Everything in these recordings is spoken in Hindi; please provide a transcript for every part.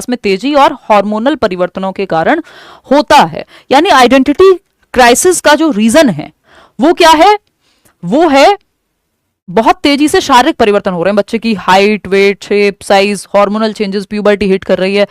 में तेजी और हार्मोनल परिवर्तनों के कारण होता है। यानी आइडेंटिटी क्राइसिस का जो रीजन है वो क्या है, वो है बहुत तेजी से शारीरिक परिवर्तन हो रहे हैं, बच्चे की height, weight, shape, size, hormonal changes, puberty hit कर रही है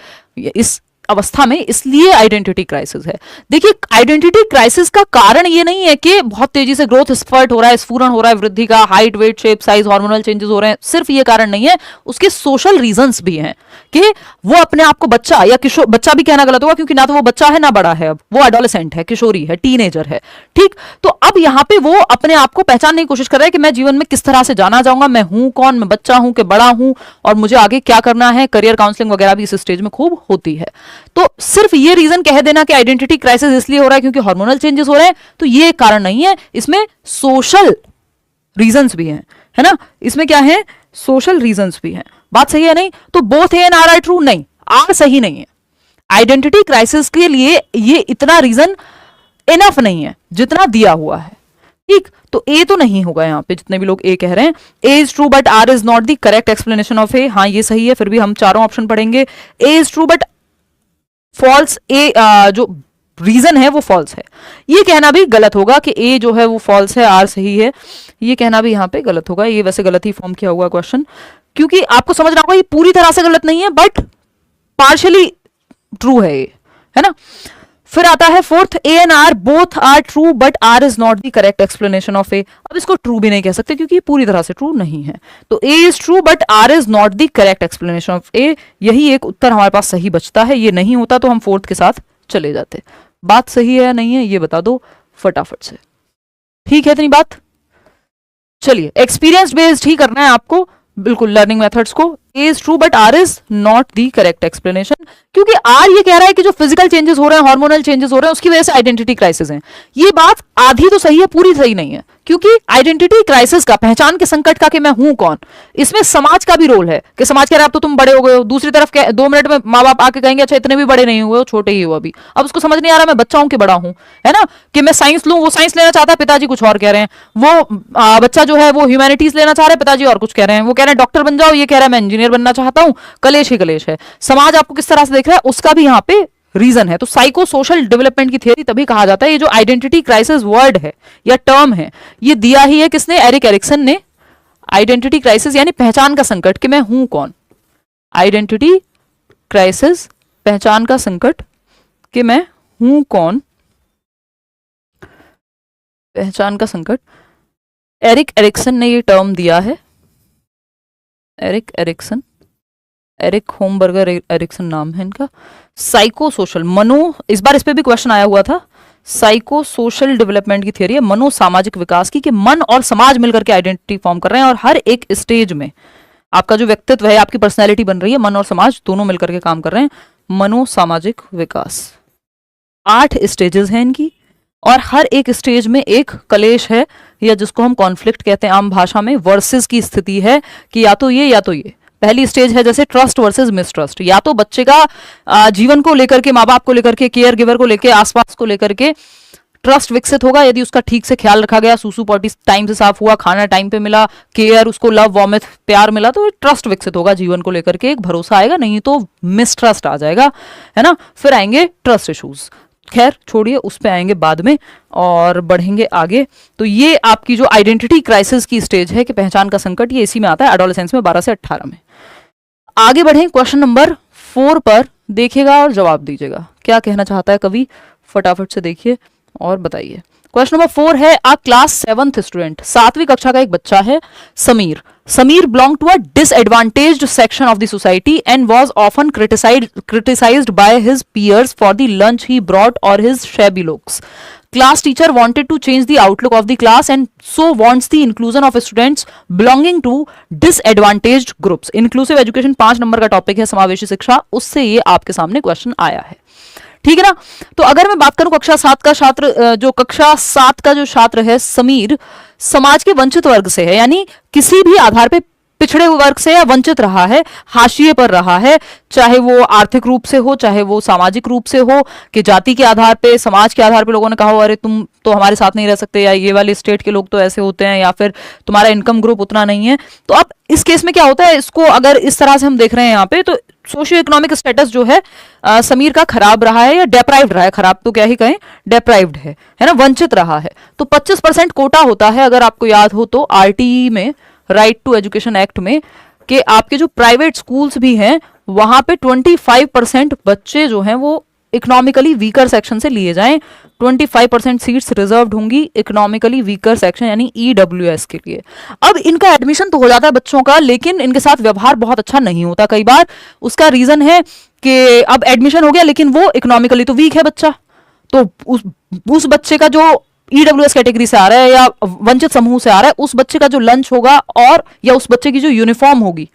इस अवस्था में, इसलिए आइडेंटिटी क्राइसिस है। देखिए, आइडेंटिटी क्राइसिस का कारण ये नहीं है कि बहुत तेजी से ग्रोथ स्पर्ट हो रहा है, स्फुरण हो रहा है वृद्धि का, height, weight, shape, size, hormonal changes हो रहे हैं, सिर्फ ये कारण नहीं है, उसके सोशल रीजंस भी हैं कि वो अपने आप को बच्चा या किशोर, बच्चा भी कहना गलत होगा क्योंकि ना तो वो बच्चा है ना बड़ा है, अब वो एडोलेसेंट है, किशोरी है, टीनेजर है, ठीक। तो अब यहाँ पे वो अपने आप को पहचानने की कोशिश कर रहा है कि मैं जीवन में किस तरह से जाना चाहूंगा, मैं हूं कौन, मैं बच्चा हूं कि बड़ा हूं, और मुझे आगे क्या करना है। करियर काउंसलिंग वगैरह भी इस स्टेज में खूब होती है। तो सिर्फ ये रीजन कह देना कि आइडेंटिटी क्राइसिस इसलिए हो रहा है क्योंकि हार्मोनल चेंजेस हो रहे हैं, तो ये कारण नहीं है, इसमें सोशल रीजंस भी हैं, है ना। इसमें क्या है, सोशल रीजंस भी हैं। बात सही है नहीं? तो both A and R are true नहीं, आर सही नहीं है। आइडेंटिटी क्राइसिस के लिए ये इतना रीजन इनफ नहीं है जितना दिया हुआ है, ठीक। तो ए तो नहीं होगा यहाँ पे, जितने भी लोग ए कह रहे हैं। A is true but R is not the correct explanation of A, हाँ ये सही है। फिर भी हम चारों ऑप्शन पढ़ेंगे। ए इज ट्रू बट फॉल्स, ए जो रीजन है वो फॉल्स है। ये कहना भी गलत होगा कि ए जो है वो फॉल्स है, आर सही है, ये कहना भी यहाँ पे गलत होगा। ये वैसे गलत ही फॉर्म किया हुआ क्वेश्चन, क्योंकि आपको समझना होगा ये पूरी तरह से गलत नहीं है बट पार्शियली ट्रू है ये, है ना। फिर आता है fourth, A and R both are true but R is not the correct explanation of A. अब इसको ट्रू भी नहीं कह सकते क्योंकि ये पूरी तरह से ट्रू नहीं है। तो A is true but R is not the correct explanation of A, यही एक उत्तर हमारे पास सही बचता है। ये नहीं होता तो हम फोर्थ के साथ चले जाते। बात सही है या नहीं है ये बता दो फटाफट से, ठीक है इतनी बात। चलिए, एक्सपीरियंस बेस्ड ही करना है आपको, बिल्कुल लर्निंग मेथड्स को। A is true but R is not the correct explanation, क्योंकि आर ये कह रहा है कि जो फिजिकल चेंजेस हो रहे हैं, हार्मोनल चेंजेस हो रहे हैं, उसकी वजह से आइडेंटिटी क्राइसिस है। ये बात आधी तो सही है, पूरी सही नहीं है, क्योंकि आइडेंटिटी क्राइसिस का, पहचान के संकट का कि मैं हूं कौन, इसमें समाज का भी रोल है कि समाज कह रहा है अब तो तुम बड़े हो गए हो। दूसरी तरफ 2 मिनट में माँ बाप आके कहेंगे अच्छा इतने भी बड़े नहीं हुए हो, छोटे ही हो अभी। अब उसको समझ नहीं आ रहा मैं बच्चा हूं कि बड़ा हूं, है ना। कि मैं साइंस लूं, वो साइंस लेना चाहता है, पिताजी कुछ और कह रहे हैं। वो बच्चा जो है वो ह्यूमैनिटीज लेना चाह रहे हैं, पिताजी और कुछ कह रहे हैं। वो कह रहे हैं डॉक्टर बन जाओ, ये कह रहा है मैं इंजीनियर बनना चाहता हूं। कलेश ही कलेश है। समाज आपको किस तरह से देख रहा है उसका भी यहाँ पे रीजन है। तो साइको सोशल डेवलपमेंट की थियरी तभी कहा जाता है, ये जो आइडेंटिटी क्राइसिस वर्ड है या टर्म है, ये दिया ही है किसने, एरिक एरिक्सन ने। आइडेंटिटी क्राइसिस यानी पहचान का संकट कि मैं हूं कौन। आइडेंटिटी क्राइसिस, पहचान का संकट कि मैं हूं कौन, पहचान का संकट। एरिक एरिक्सन ने ये टर्म दिया है। एरिक एरिक्सन, एरिक होमबर्गर एरिक्सन नाम है इनका। साइको सोशल, मनो, इस बार इस पे भी क्वेश्चन आया हुआ था। साइको सोशल डेवलपमेंट की थियरी है मनो सामाजिक विकास की, कि मन और समाज मिलकर के आइडेंटिटी फॉर्म कर रहे हैं, और हर एक स्टेज में आपका जो व्यक्तित्व है, आपकी पर्सनैलिटी बन रही है, मन और समाज दोनों मिलकर के काम कर रहे हैं। मनो सामाजिक विकास, 8 स्टेजेस हैं इनकी, और हर एक स्टेज में एक कलेश है, या जिसको हम कॉन्फ्लिक्ट कहते हैं आम भाषा में, वर्सेस की स्थिति है कि या तो ये या तो ये। पहली स्टेज है जैसे ट्रस्ट वर्सेस मिसट्रस्ट, या तो बच्चे का जीवन को लेकर के, माँ बाप को लेकर के, केयर गिवर को लेकर, आसपास को लेकर के ट्रस्ट विकसित होगा यदि उसका ठीक से ख्याल रखा गया, सूसू पॉटी टाइम से साफ हुआ, खाना टाइम पे मिला, केयर, उसको लव वार्मथ प्यार मिला, तो ट्रस्ट विकसित होगा जीवन को लेकर के, एक भरोसा आएगा। नहीं तो मिसट्रस्ट आ जाएगा, है ना। फिर आएंगे ट्रस्ट इशूज, खैर छोड़िए उस पे आएंगे बाद में, और बढ़ेंगे आगे। तो ये आपकी जो आइडेंटिटी क्राइसिस की स्टेज है कि पहचान का संकट, ये इसी में आता है, एडोलेसेंस में 12 से 18 में। आगे बढ़ें, क्वेश्चन नंबर 4 पर देखिएगा और जवाब दीजिएगा, क्या कहना चाहता है कवि, फटाफट से देखिए और बताइए। क्वेश्चन नंबर 4 है, आ क्लास 7th स्टूडेंट, 7वीं कक्षा का एक बच्चा है Sameer. Samir belonged to a disadvantaged section of the society and was often criticized by his peers for the lunch he brought or his shabby looks. Class teacher wanted to change the outlook of the class and so wants the inclusion of students belonging to disadvantaged groups. Inclusive education 5 number का टॉपिक है, समावेशी शिक्षा, उससे ये आपके सामने क्वेश्चन आया है, ठीक है ना। तो अगर मैं बात करूं कक्षा 7 का छात्र, जो कक्षा 7 का जो छात्र है समीर, समाज के वंचित वर्ग से है, यानी किसी भी आधार पे पिछड़े वर्ग से या वंचित रहा है, हाशिए पर रहा है, चाहे वो आर्थिक रूप से हो, चाहे वो सामाजिक रूप से हो, कि जाति के आधार पे, समाज के आधार पे लोगों ने कहा हो अरे तुम तो हमारे साथ नहीं रह सकते, या ये वाले स्टेट के लोग तो ऐसे होते हैं, या फिर तुम्हारा इनकम ग्रुप उतना नहीं है। तो अब इस केस में क्या होता है, इसको अगर इस तरह से हम देख रहे हैं यहाँ पे, तो सोशियो इकोनॉमिक स्टेटस जो है समीर का खराब रहा है, या डेप्राइव्ड रहा है, खराब तो क्या ही कहें, डेप्राइव्ड है ना, वंचित रहा है। तो 25% कोटा होता है, अगर आपको याद हो तो आरटीई में, राइट टू एजुकेशन एक्ट में, कि आपके जो प्राइवेट स्कूल्स भी हैं वहां पे 25% बच्चे जो हैं वो इकोनॉमिकली वीकर सेक्शन से लिए जाएं। 25% सीट्स रिजर्व्ड होंगी इकोनॉमिकली वीकर सेक्शन यानी ईडब्ल्यूएस के लिए। अब इनका एडमिशन तो हो जाता है बच्चों का, लेकिन इनके साथ व्यवहार बहुत अच्छा नहीं होता कई बार। उसका रीजन है कि अब एडमिशन हो गया लेकिन वो इकोनॉमिकली तो वीक है बच्चा, तो उस बच्चे का जो ईडब्ल्यूएस कैटेगरी से आ रहा है या वंचित समूह से आ रहा है, उस बच्चे का जो लंच होगा और या उस बच्चे की जो यूनिफॉर्म होगी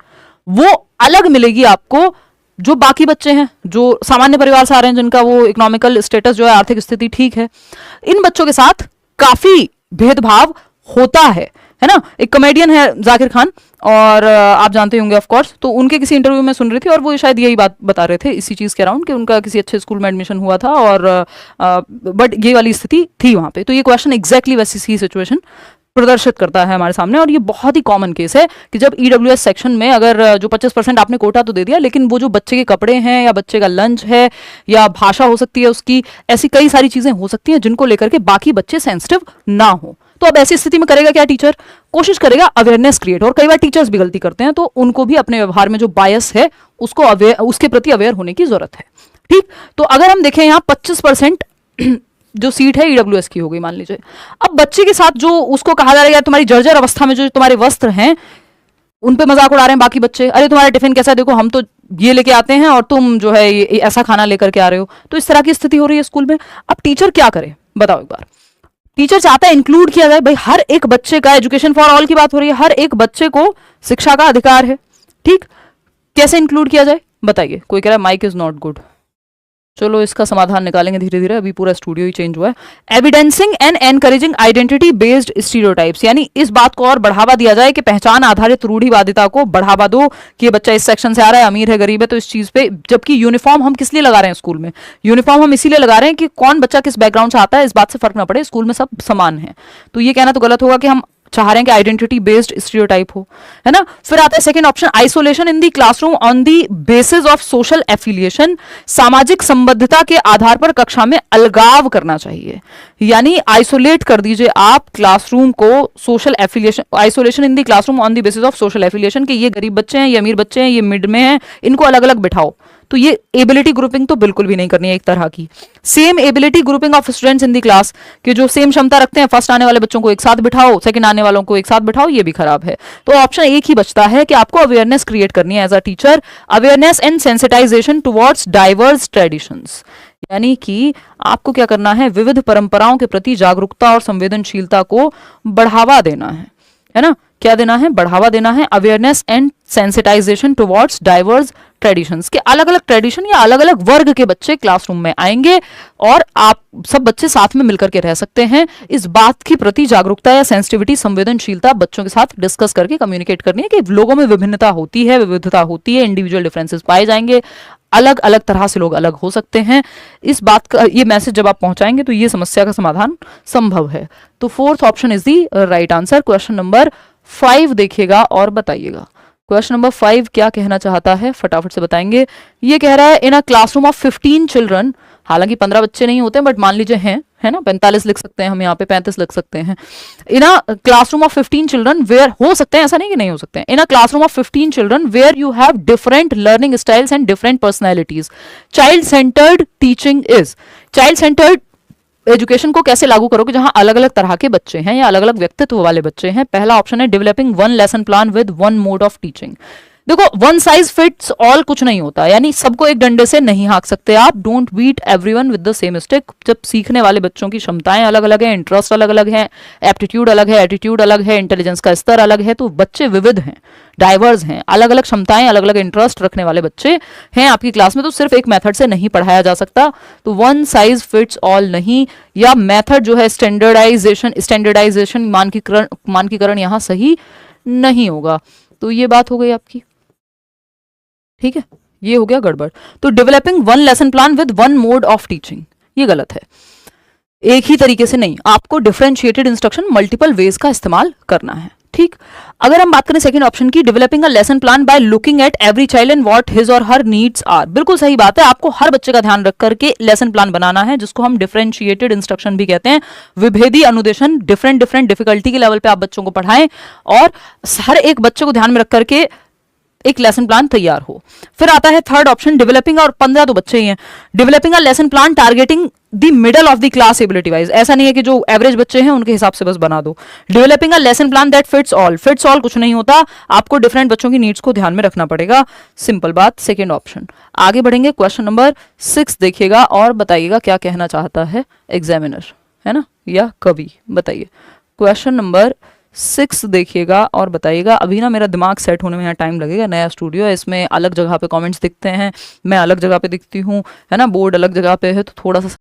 वो अलग मिलेगी आपको जो बाकी बच्चे हैं जो सामान्य परिवार से आ रहे हैं, जिनका वो इकोनॉमिकल स्टेटस जो है, आर्थिक स्थिति ठीक है। इन बच्चों के साथ काफी भेदभाव होता है ना। एक कॉमेडियन है जाकिर खान, और आप जानते होंगे ऑफ कोर्स, तो उनके किसी इंटरव्यू में सुन रही थी और वो शायद यही बात बता रहे थे इसी चीज के अराउंड कि उनका किसी अच्छे स्कूल में एडमिशन हुआ था और बट ये वाली स्थिति थी वहां पे। तो ये क्वेश्चन एग्जैक्टली वैसी सी सिचुएशन प्रदर्शित करता है हमारे सामने, और ये बहुत ही कॉमन केस है कि जब ईडब्ल्यूएस सेक्शन में अगर जो 25% आपने कोटा तो दे दिया, लेकिन वो जो बच्चे के कपड़े हैं या बच्चे का लंच है या भाषा हो सकती है उसकी, ऐसी कई सारी चीजें हो सकती हैं जिनको लेकर के बाकी बच्चे सेंसिटिव ना हो। तो अब ऐसी स्थिति में करेगा क्या टीचर, कोशिश करेगा अवेयरनेस क्रिएट। और कई बार टीचर्स भी गलती करते हैं, तो उनको भी अपने व्यवहार में जो बायस है उसको उसके प्रति अवेयर होने की जरूरत है। ठीक, तो अगर हम देखें यहाँ 25% जो सीट है ईडब्ल्यूएस की हो गई मान लीजिए। अब बच्चे के साथ जो उसको कहा जा रहा है यार तुम्हारी जर्जर अवस्था में जो तुम्हारे वस्त्र हैं उन पे मजाक उड़ा रहे हैं बाकी बच्चे, अरे तुम्हारा टिफिन कैसा है, देखो हम तो ये लेके आते हैं और तुम जो है ये ऐसा खाना लेकर के आ रहे हो। तो इस तरह की स्थिति हो रही है स्कूल में। अब टीचर क्या करे बताओ एक बार। टीचर चाहता है इंक्लूड किया जाए, भाई हर एक बच्चे का, एजुकेशन फॉर ऑल की बात हो रही है, हर एक बच्चे को शिक्षा का अधिकार है। ठीक, कैसे इंक्लूड किया जाए बताइए। कोई कह रहा है माइक इज नॉट गुड, चलो इसका समाधान निकालेंगे धीरे धीरे, अभी पूरा स्टूडियो ही चेंज हुआ है। Evidencing and encouraging identity based stereotypes, यानी इस बात को और बढ़ावा दिया जाए कि पहचान आधारित रूढ़िवादिता को बढ़ावा दो कि ये बच्चा इस सेक्शन से आ रहा है, अमीर है गरीब है, तो इस चीज पे। जबकि यूनिफॉर्म हम किस लिए लगा रहे हैं स्कूल में, यूनिफॉर्म हम इसीलिए लगा रहे हैं कि कौन बच्चा किस बैकग्राउंड से आता है इस बात से फर्क ना पड़े, स्कूल में सब समान है। तो ये कहना तो गलत होगा कि हम चाह रहे हैं कि आइडेंटिटी बेस्ड स्टीरियोटाइप हो, है ना। फिर आता है second option, isolation in the classroom on the basis of social affiliation, सामाजिक संबद्धता के आधार पर कक्षा में अलगाव करना चाहिए। यानी आइसोलेट कर दीजिए आप क्लासरूम को, social affiliation, isolation in the classroom on the basis of social affiliation, कि ये गरीब बच्चे हैं, ये अमीर बच्चे हैं, ये मिड में हैं, इनको अलग अलग बिठाओ। तो ये एबिलिटी ग्रुपिंग तो बिल्कुल भी नहीं करनी है एक तरह की। Same ability grouping of students in the class, कि जो सेम क्षमता रखते हैं, फर्स्ट आने वाले बच्चों को एक साथ बिठाओ, सेकंड आने वालों को एक साथ बिठाओ, ये भी खराब है। तो ऑप्शन एक ही बचता है कि आपको अवेयरनेस क्रिएट करनी है as a teacher, awareness and sensitisation towards diverse traditions, यानी कि आपको क्या करना है, विविध परंपराओं के प्रति जागरूकता और संवेदनशीलता को बढ़ावा देना है ना। क्या देना है, बढ़ावा देना है। Awareness and sensitisation towards diverse traditions, के अलग अलग ट्रेडिशन या अलग अलग वर्ग के बच्चे क्लासरूम में आएंगे और आप सब बच्चे साथ में मिलकर के रह सकते हैं। इस बात की प्रति जागरूकता या सेंसिटिविटी, संवेदनशीलता बच्चों के साथ डिस्कस करके कम्युनिकेट करनी है कि लोगों में विभिन्नता होती है, विविधता होती है, इंडिविजुअल डिफरेंसेस पाए जाएंगे, अलग अलग तरह से लोग अलग हो सकते हैं। इस बात का ये मैसेज जब आप पहुंचाएंगे तो ये समस्या का समाधान संभव है। तो fourth option is the right answer. Question number 5 देखिएगा और बताइएगा। क्वेश्चन नंबर 5 क्या कहना चाहता है, फटाफट से बताएंगे। ये कह रहा है इन अ क्लासरूम ऑफ 15 चिल्ड्रन, हालांकि 15 बच्चे नहीं होते बट मान लीजिए हैं, है ना, 45 लिख सकते हैं हम यहाँ पे, 35 लिख सकते हैं। In a classroom of 15 children where, हो सकते हैं ऐसा नहीं कि नहीं हो सकते हैं, in a classroom of 15 children where you have different learning styles and different personalities, child centred teaching is. Child centred education को कैसे लागू करोगे जहां अलग अलग तरह के बच्चे हैं या अलग अलग व्यक्तित्व वाले बच्चे हैं। पहला ऑप्शन है developing one lesson plan with one mod of teaching. देखो वन साइज फिट्स ऑल कुछ नहीं होता, यानी सबको एक डंडे से नहीं हाँक सकते आप। Don't beat everyone with the same stick. जब सीखने वाले बच्चों की क्षमताएं अलग अलग हैं, इंटरेस्ट अलग अलग है, एप्टीट्यूड अलग है, एटीट्यूड अलग है, इंटेलिजेंस का स्तर अलग है, तो बच्चे विविध हैं, डाइवर्स हैं, अलग अलग क्षमताएं, अलग अलग इंटरेस्ट रखने वाले बच्चे हैं आपकी क्लास में। तो सिर्फ एक मेथड से नहीं पढ़ाया जा सकता, तो वन साइज फिट्स ऑल नहीं, या मेथड जो है स्टैंडर्डाइजेशन मानकीकरण यहाँ सही नहीं होगा। तो ये बात हो गई आपकी, ठीक है, ये हो गया गड़बड़। तो developing one lesson plan with one mod of teaching, ये गलत है। एक ही तरीके से नहीं, आपको डिफरेंशिएटेड इंस्ट्रक्शन मल्टीपल वेज का इस्तेमाल करना है, ठीक। अगर हम बात करें सेकंड ऑप्शन की, developing a lesson plan by looking at every child and what his और हर नीड्स आर, बिल्कुल सही बात है, आपको हर बच्चे का ध्यान रख करके लेसन प्लान बनाना है, जिसको हम डिफरेंशिएटेड इंस्ट्रक्शन भी कहते हैं। विभेदी अनुदेशन, डिफरेंट डिफरेंट डिफिकल्टी के लेवल पे आप बच्चों को पढ़ाएं और हर एक बच्चे को ध्यान में रख करके एक लेसन प्लान तैयार हो। फिर आता है थर्ड ऑप्शन, डेवलपिंग, और 15 तो बच्चे ही हैं, developing a lesson plan targeting the middle of the class ability wise, ऐसा नहीं है कि जो एवरेज बच्चे हैं उनके हिसाब से बस बना दो। Developing a lesson plan that fits all, fits all कुछ नहीं होता, आपको डिफरेंट बच्चों की नीड्स को ध्यान में रखना पड़ेगा, सिंपल बात, सेकेंड ऑप्शन। आगे बढ़ेंगे, क्वेश्चन नंबर 6 देखिएगा और बताइएगा क्या कहना चाहता है एग्जामिनर, है ना, या कवि, बताइए। क्वेश्चन नंबर 6 देखिएगा और बताइएगा। अभी ना मेरा दिमाग सेट होने में यहाँ टाइम लगेगा, नया स्टूडियो है, इसमें अलग जगह पे कमेंट्स दिखते हैं, मैं अलग जगह पे दिखती हूँ, है ना, बोर्ड अलग जगह पे है, तो थोड़ा सा